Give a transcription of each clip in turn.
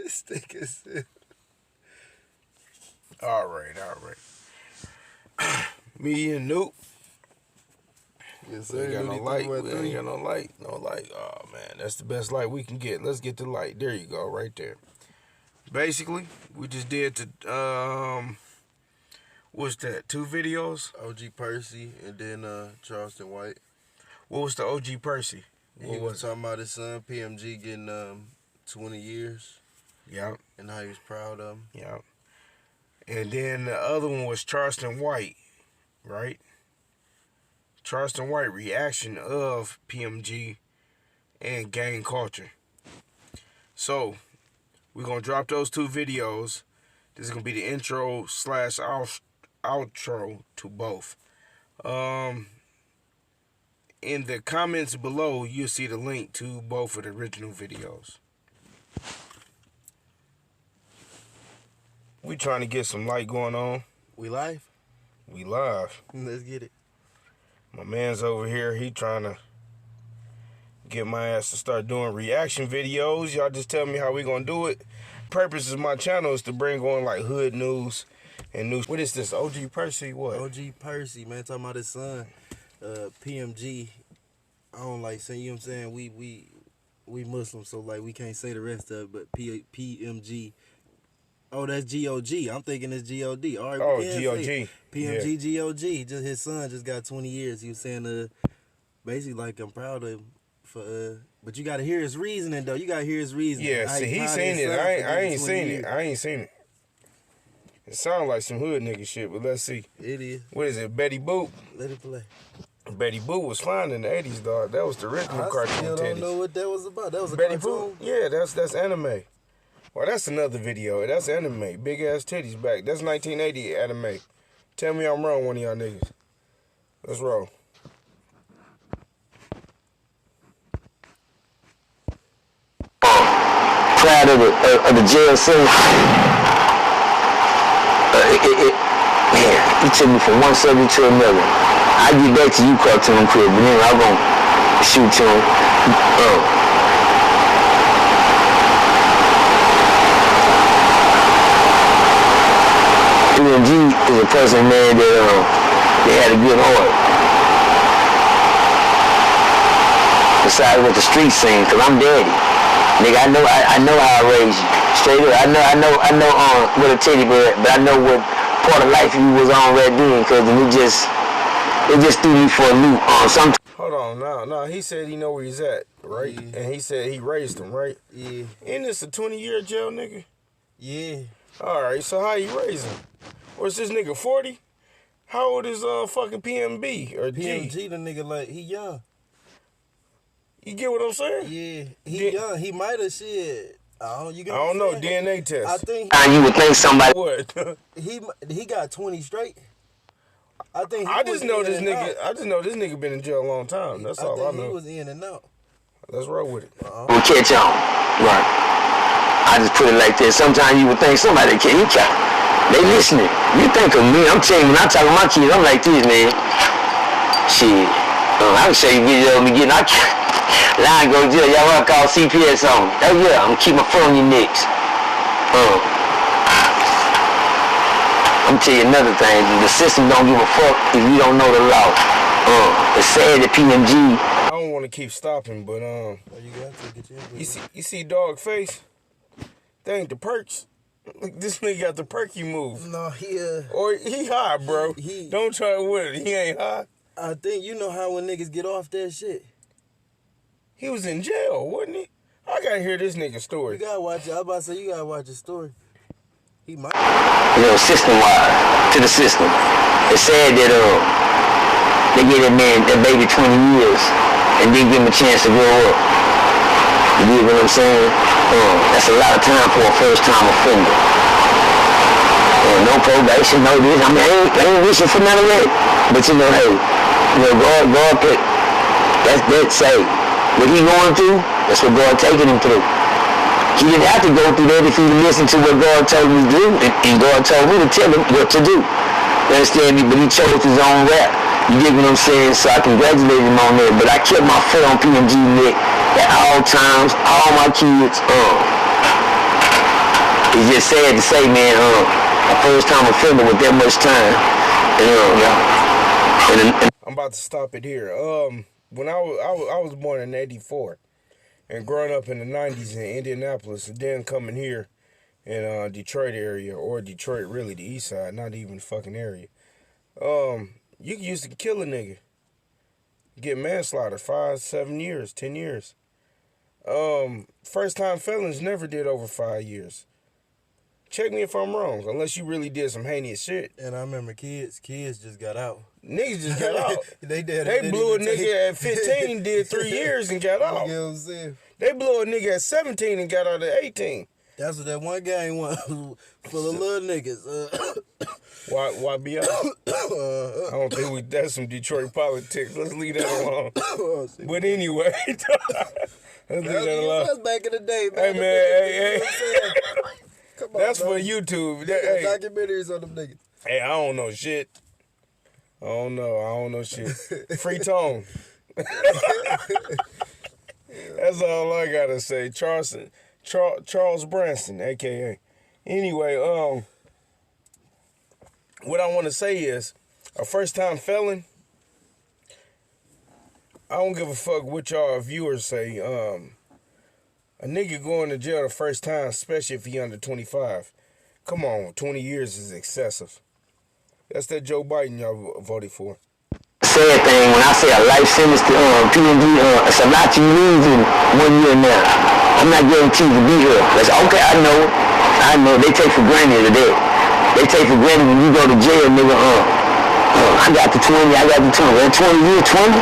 Stick is it. All right. Me and Nudy. Yes, We sir. ain't got no Nudy light. 313. We ain't got no light. No light. Oh, man. That's the best light we can get. Let's get the light. There you go. Right there. Basically, we just did what's that? 2 videos? O.G Percy and then Charleston White. What was the O.G Percy? He was talking about his son, PMG, getting 20 years. Yeah. And how he was proud of him. Yeah. And then the other one was Charleston White, right? Charleston White reaction of PMG and gang culture. So, we're going to drop those 2 videos. This is going to be the intro / outro to both. In the comments below, you'll see the link to both of the original videos. We trying to get some light going on. We live? We live. Let's get it. My man's over here. He trying to get my ass to start doing reaction videos. Y'all just tell me how we gonna do it. Purpose of my channel is to bring on like hood news and news. What is this? O.G Percy? What? O.G Percy, man, talking about his son, PMG. I don't like saying, you know what I'm saying? We Muslims, so like we can't say the rest of it, but PMG. Oh, that's G.O.G. I'm thinking it's G.O.D. All right, Oh, G.O.G. PMG, Yeah. G.O.G. Just his son just got 20 years. He was saying, basically like I'm proud of him for, but you gotta hear his reasoning though. You gotta hear his reasoning. Yeah, see, he seen it. I ain't seen it. I ain't seen it. It sounds like some hood nigga shit, but let's see. It is. What is it? Betty Boop? Let it play. Betty Boop was fine in the 80s, dog. That was the original cartoon. I still don't titties. know what that was about. That was a Betty cartoon? Boop? Yeah, that's anime. Well, that's another video. That's anime. Big ass titties back. That's 1980 anime. Tell me I'm wrong, one of y'all niggas. Let's roll. Proud of the jail scene. Man, he took me from one subject to another. I get back to you, cartoon crib, but then I'm gonna shoot to him. PMG is a person, man, that they had a good heart. Besides what the streets sing, cause I'm daddy. Nigga, I know how I raised you. Straight up, I know what a teddy bear, but I know what part of life you was on right then, cause it just threw me for a loop. Hold on, no. He said he know where he's at, right? Yeah. And he said he raised him, right? Yeah. Ain't this a 20-year jail, nigga? Yeah. All right, so how you raise him? Or is this nigga 40? How old is fucking PMB or PMG, G? the nigga like he young. You get what I'm saying? Yeah, he young. He might have shit. I don't know. DNA test. I think you would think somebody. What? he got 20 straight. I think. I just know this nigga been in jail a long time. That's all I know. He was in and out. Let's roll with it. Will catch on. Right. I just put it like this. Sometimes you would think somebody they listening. You think of me. I'm telling you, when I talk to my kids, I'm like this, man. Shit. I can show you video of me getting line go jail. Y'all want to call CPS on me. Oh yeah, I'm gonna keep my foot on your necks. I'm tell you another thing. The system don't give a fuck if you don't know the law. It's sad that PMG. I don't want to keep stopping, but You got to get your. you see dog face? That ain't the perks. Look, this nigga got the perky move. No, Or he high, bro. Don't try to with it. He ain't high. I think you know how when niggas get off that shit. He was in jail, wasn't he? I gotta hear this nigga's story. You gotta watch it. I was about to say you gotta watch the story. He might. System-wide to the system. It's sad that they gave that baby 20 years and didn't give him a chance to grow up. You get what I'm saying? That's a lot of time for a first-time offender. No probation, no this. I mean, I ain't wishing for none of that. But you know, hey, God put that's saved. What he going through, that's what God taking him through. He didn't have to go through that if he listened to what God told him to do, and God told me to tell him what to do. You understand me? But he chose his own rap. You get what I'm saying? So I congratulate him on that. But I kept my foot on PMG neck at all times, all my kids. it's just sad to say, man. My first time offender with that much time. And I'm about to stop it here. When I was born in '84, and growing up in the '90s in Indianapolis, and then coming here in Detroit area, or Detroit really, the east side, not even the fucking area. You used to kill a nigga, get manslaughter, 5, 7 years, 10 years. First time felons never did over 5 years. Check me if I'm wrong, unless you really did some heinous shit. And I remember kids just got out. Niggas just got out. They blew a nigga at 15, did 3 years and got out. You know what I'm saying? They blew a nigga at 17 and got out at 18. That's what that one game was, full of little niggas. YBI? I don't think that's some Detroit politics. Let's leave that alone. But anyway, let's leave that alone. That's back in the day, Hey, man. man, hey. Come on, That's bro. for YouTube. Hey. Documentaries on them niggas. Hey, I don't know shit. I don't know shit. Free tone. That's all I gotta say. Charles Branson, aka. Anyway, what I want to say is, a first-time felon. I don't give a fuck what y'all viewers say. A nigga going to jail the first time, especially if he under 25. Come on, 20 years is excessive. That's that Joe Biden y'all voted for. Sad thing, when I say a life sentence to PNG, it's a lot you lose in 1 year now. I'm not guaranteed to be here. That's okay, I know. They take for granted today. They take for granted when you go to jail, nigga, I got the 20, I got the 20. That 20 year, 20?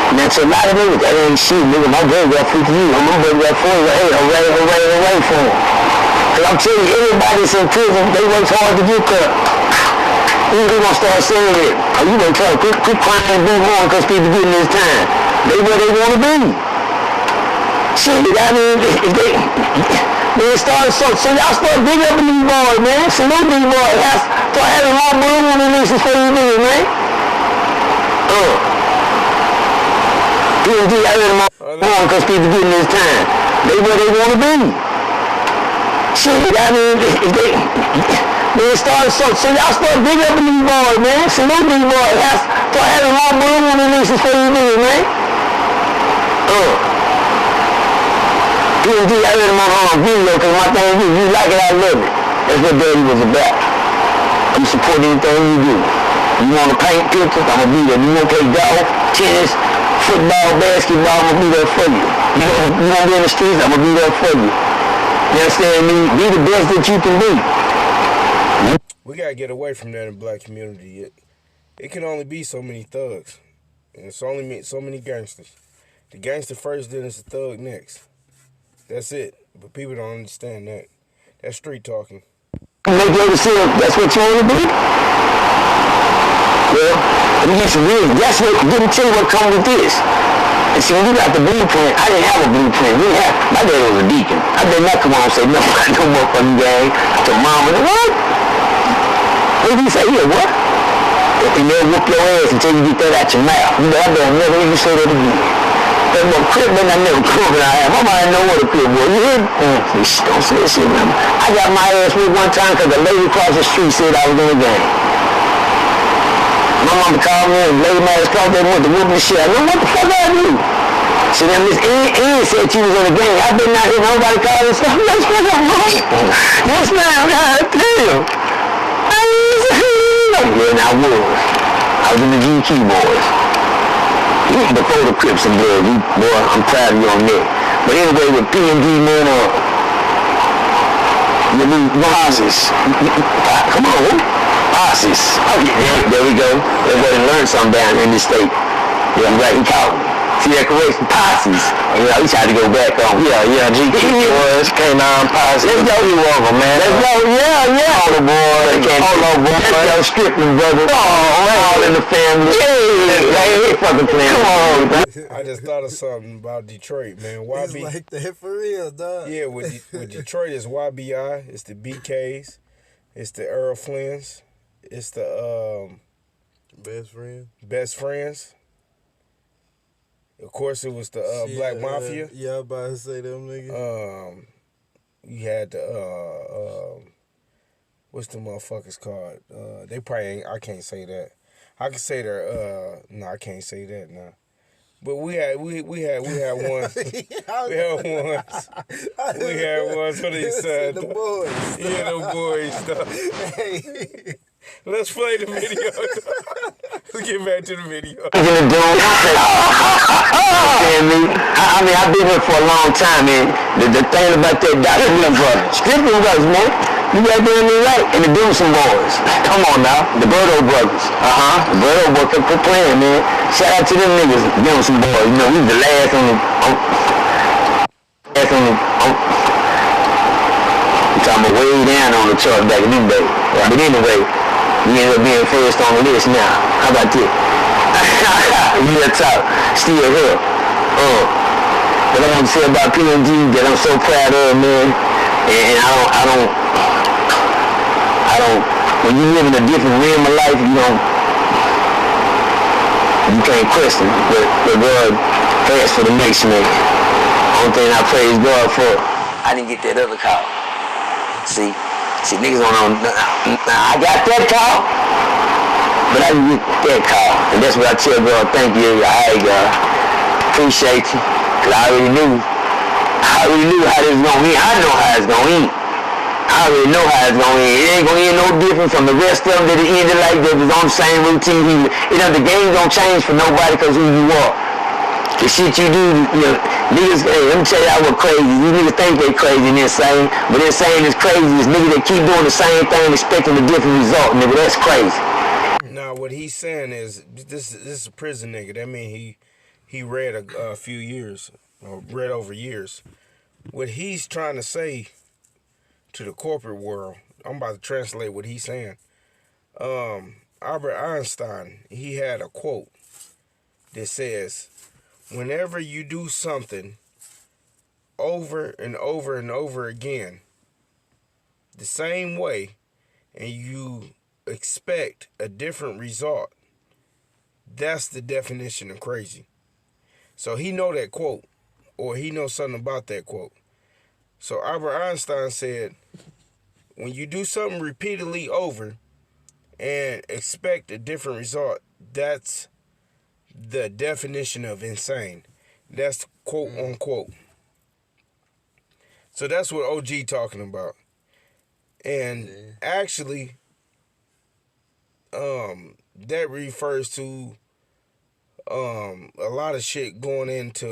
And that's a lot of niggas. That ain't shit, nigga. My brother got 50 years. My brother got 40. Hey, hooray for him. Cause I'm telling you, everybody that's in prison, they work hard to get there. You gonna start saying it. You gonna tell quit crying and be wrong cause people getting this time. They where they wanna be. Shit, I mean, if they start so y'all start digging up in these boys, man. Salute these boys. Start having more balloon releases for you niggas, man. PNG, I heard them all because people getting this time. They where they want to be. Shit, I mean, if they start so y'all start digging up in these boys, man. Salute these boys. Start having more balloon releases for you niggas, man. PNG, I heard them on video because my thing is, you like it, I love it. That's what Daddy was about. I'm supporting anything you do. You want to paint pictures, I'm going to be there. You want to play golf, tennis, football, basketball, I'm going to be there for you. You want to be in the streets, I'm going to be there for you. You understand me? Be the best that you can be. We got to get away from that in the black community. It can only be so many thugs. And it's only so many gangsters. The gangster first, then it's the thug next. That's it. But people don't understand that. That's street talking. Make your decision. That's what you want to do? Well, let me get some real. That's what, didn't tell you what comes with this. And see, when you got the blueprint, I didn't have a blueprint. My dad was a deacon. I did not come on and say, no, I no more fucking gang. To mama, what? What did he say? Yeah, what? And they'll whoop your ass until you get that out your mouth. You know, I don't never even say that again. That little crib, man, I never cooked and I had. My mind know what a crib was. You hear? Don't say that shit, man. I got my ass whipped one time because the lady across the street said I was in the game. My mama called me and lady my ass across there and went to whoop the shit. I know what the fuck I do. So then Miss Ian said she was in the game. I been not hear nobody call this stuff. Yes, ma'am. Yes, ma'am. God damn. Yeah, and I was in the GQ boys. Before the Crips and Bloods, boy, I'm proud of you on that. But anyway, with PNG, man, Posses. Come on, Posses. There we go. Everybody learned something down in this state. Yeah, I'm right, he caught me. See that correction? Posses. You know, he tried to go back on. Yeah, GQ boys, K9 Posses. Let's go, you over, man. Let's go, yeah. All the boys. Let's go stripping, brother. All in the family. Yeah, fucking playing. Come on, bro. I just thought of something about Detroit, man. It's like that for real, dog. Yeah, with Detroit, it's YBI, it's the BKs, it's the Earl Flynn's, it's the Best Friends. Of course, it was the Black Mafia. Yeah, I was about to say them niggas. you had the what's the motherfuckers called? They probably ain't, I can't say that. I can say they're no, I can't say that now. But we had ones. We had ones. We had ones for these the boys. Yeah, the boys stuff. Hey. Let's play the video. Let's get back to the video. Gonna do I mean, I've been here for a long time, man. The thing about that Strickland brothers. Strickland brothers, man. You got doing me right. And the Doomson boys. Come on now. The Birdo brothers. The Birdo boys kept playing, man. Shout out to them niggas, Doomson boys. You know, we was the last on the... I'm talking about way down on the chart back in them days. But anyway, we ended up being first on the list now. How about that? Real talk. Still here. What I want to say about PMG that I'm so proud of, man. And I don't, when you live in a different realm of life, you can't question what God has for the next man. Only thing I praise God for, I didn't get that other call. See, niggas don't know. I got that call, but I didn't get that call. And that's what I tell God, thank you. All right, God. Appreciate you. Cause I already knew how this was gonna end. I know how it's gonna end. I already know how it's gonna end. It ain't gonna end no different from the rest of them that it ended like that was on the same routine. The game don't change for nobody because who you are. The shit you do, niggas, hey, let me tell y'all what crazy. You niggas think they crazy and insane, but insane is crazy. It's niggas that keep doing the same thing expecting a different result, nigga. That's crazy. Now, what he's saying is, this is a prison nigga. That mean he read a few years, or read over years. What he's trying to say to the corporate world, I'm about to translate what he's saying. Albert Einstein, he had a quote that says, whenever you do something over and over and over again, the same way, and you expect a different result, that's the definition of crazy. So he know that quote, or he knows something about that quote. So Albert Einstein said, when you do something repeatedly over and expect a different result, that's the definition of insane. That's quote unquote. So that's what OG talking about. And actually, that refers to a lot of shit going into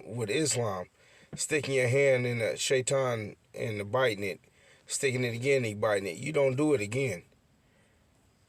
with Islam. Sticking your hand in a shaitan and biting it, sticking it again, he biting it. You don't do it again.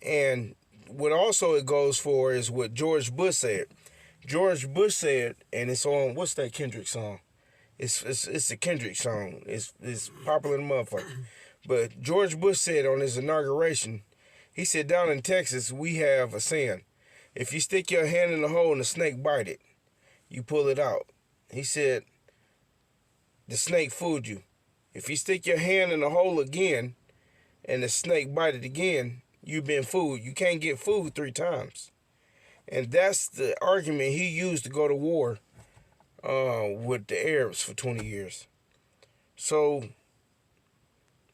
And what also it goes for is what George Bush said. George Bush said, and it's on, what's that Kendrick song? It's a Kendrick song. It's popular in the motherfucker. But George Bush said on his inauguration, he said, down in Texas, we have a saying. If you stick your hand in the hole and the snake bite it, you pull it out. He said, the snake fooled you. If you stick your hand in the hole again and the snake bite it again, you've been fooled. You can't get fooled 3 times. And that's the argument he used to go to war with the Arabs for 20 years. So,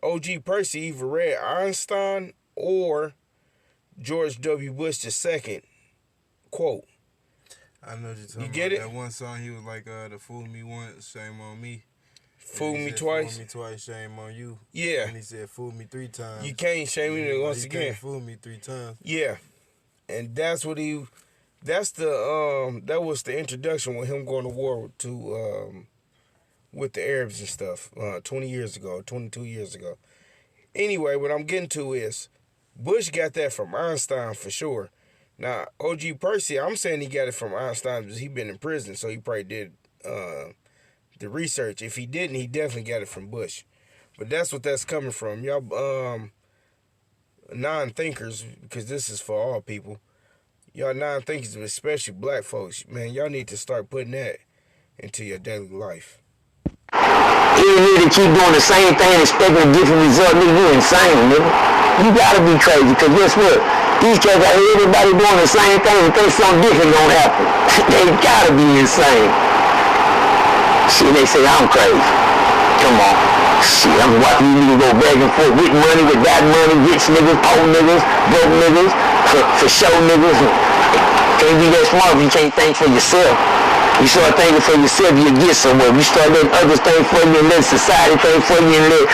O.G. Percy either read Einstein or George W. Bush II quote. I know what you're talking You get about. it? That one song, he was like, the fool me once, shame on me. Fool me said, twice. Fool me twice, shame on you. Yeah. And he said, fool me 3 times. You can't shame me once again. You can't fool me 3 times. Yeah. And that's what that was the introduction with him going to war with the Arabs and stuff 22 years ago. Anyway, what I'm getting to is Bush got that from Einstein for sure. Now, O.G. Percy, I'm saying he got it from Einstein because he been in prison, so he probably did the research. If he didn't, he definitely got it from Bush. But that's what that's coming from. Y'all non-thinkers, because this is for all people. Y'all non-thinkers, especially black folks, man, y'all need to start putting that into your daily life. You need to keep doing the same thing expecting a different result, nigga. You insane, nigga. You gotta be crazy, because guess what? These cats out here, everybody doing the same thing and think something different gonna happen. They gotta be insane. Shit, they say I'm crazy. Come on. Shit, I'm watching these niggas go back and forth with money, without money, rich niggas, poor niggas, broke niggas, for show niggas. Can't be that smart if you can't think for yourself. You start thinking for yourself, you'll get somewhere. You start letting others think for you and let society think for you and let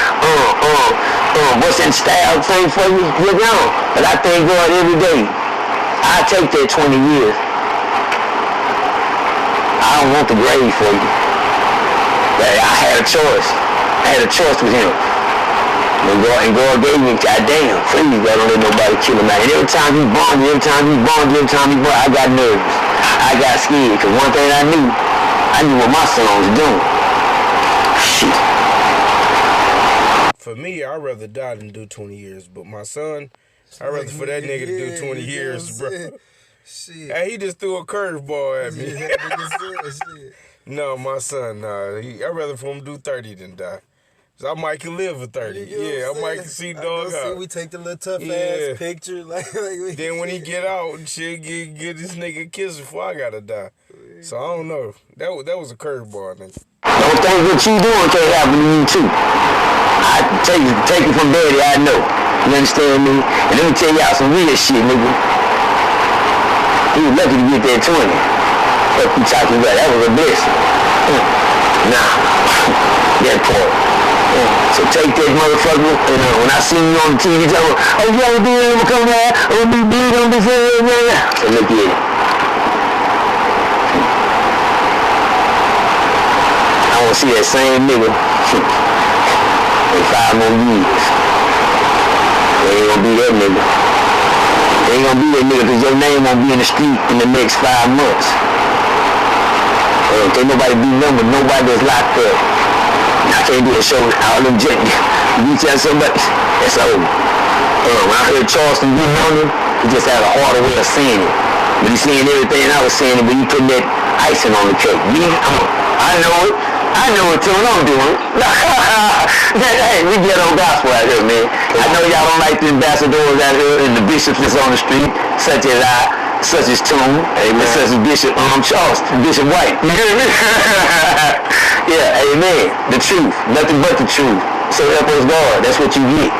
what's in style think for you, you're gone. But I thank God every day. I take that 20 years. I don't want the grave for you. But I had a choice. I had a choice with him. And God gave me, goddamn, please, God, don't let nobody kill him out. And every time he bombed, I got nervous. I got scared, because one thing I knew what my son was doing. Shit. For me, I'd rather die than do 20 years. But my son, I'd rather for that nigga to do 20 years, bro. Shit. Hey, he just threw a curveball at me. Yeah, that nigga said shit. No, my son, I'd rather for him to do 30 than die. So I might can live for 30. Yeah, I might can see dog out. We take the little tough ass picture. Like then when he get out, shit, get this nigga a kiss before I gotta die. So I don't know. That was a curveball, nigga. Don't think what you doing can't happen to you too. I take it from daddy, I know. You understand me? And let me tell y'all some real shit, nigga. He was lucky to get that 20. What you talking about? That was a blessing. Nah, that part. So take that motherfucker, and when I see you on the TV, tell me, oh, you ever do it, come here, oh, be big on this area. So look at it. I want to see that same nigga in 5 more years. They ain't gonna be that nigga. They ain't gonna be that nigga because your name won't be in the street in the next 5 months. Can't nobody be numbered, nobody that's locked up. I can't do a show all them jet. You tell somebody, that's over. When I heard Charleston getting on him, he just had a harder way of saying it. But he's saying everything I was saying, but he putting that icing on the cake. I know it. I know it too, and I'm doing it. Hey, we get on gospel out here, man. I know y'all don't like the ambassadors out here and the bishops that's on the street, such as Tune, such as Bishop Charleston, Bishop White. You hear me? Yeah, amen. The truth, nothing but the truth. So help us God. That's what you get.